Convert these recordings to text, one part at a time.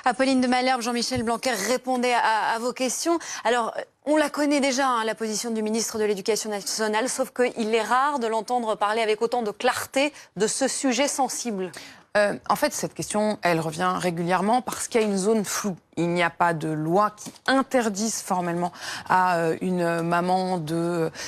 Apolline de Malherbe, Jean-Michel Blanquer répondait à vos questions. Alors, on la connaît déjà, hein, la position du ministre de l'Éducation nationale, sauf qu'il est rare de l'entendre parler avec autant de clarté de ce sujet sensible. En fait, cette question, elle revient régulièrement parce qu'il y a une zone floue. Il n'y a pas de loi qui interdise formellement à une maman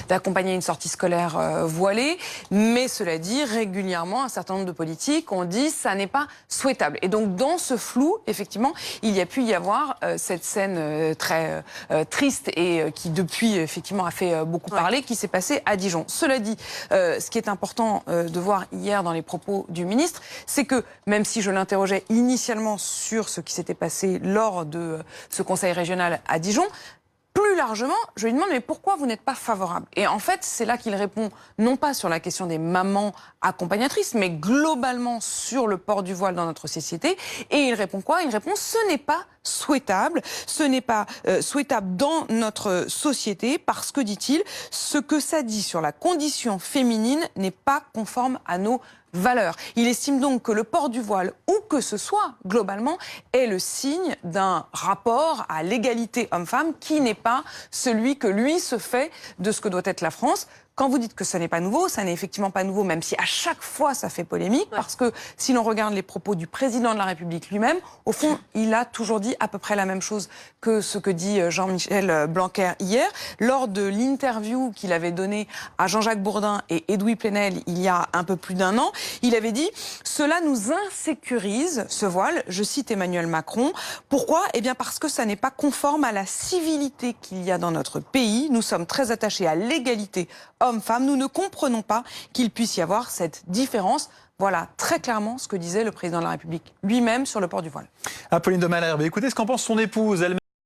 d'accompagner une sortie scolaire voilée. Mais cela dit, régulièrement, un certain nombre de politiques ont dit que ça n'est pas souhaitable. Et donc, dans ce flou, effectivement, il y a pu y avoir cette scène très triste et qui, depuis, effectivement, a fait beaucoup parler, qui s'est passée à Dijon. Cela dit, ce qui est important de voir hier dans les propos du ministre, c'est que, même si je l'interrogeais initialement sur ce qui s'était passé lors de ce conseil régional à Dijon, plus largement, je lui demande mais pourquoi vous n'êtes pas favorable? Et en fait, c'est là qu'il répond non pas sur la question des mamans accompagnatrices, mais globalement sur le port du voile dans notre société. Et il répond quoi? Il répond ce n'est pas souhaitable, ce n'est pas souhaitable dans notre société parce que, dit-il, ce que ça dit sur la condition féminine n'est pas conforme à nos valeurs. Il estime donc que le port du voile, où que ce soit, globalement, est le signe d'un rapport à l'égalité homme-femme qui n'est pas celui que lui se fait de ce que doit être la France. Quand vous dites que ça n'est pas nouveau, ça n'est effectivement pas nouveau, même si à chaque fois ça fait polémique, parce que si l'on regarde les propos du président de la République lui-même, au fond, il a toujours dit à peu près la même chose que ce que dit Jean-Michel Blanquer hier. Lors de l'interview qu'il avait donnée à Jean-Jacques Bourdin et Edoui Plenel il y a un peu plus d'un an, il avait dit « Cela nous insécurise, ce voile », je cite Emmanuel Macron. Pourquoi? Eh bien parce que ça n'est pas conforme à la civilité qu'il y a dans notre pays. Nous sommes très attachés à l'égalité homme-femme. Nous ne comprenons pas qu'il puisse y avoir cette différence. Voilà très clairement ce que disait le président de la République lui-même sur le port du voile. Apolline de Malherbe, écoutez ce qu'en pense son épouse. Elle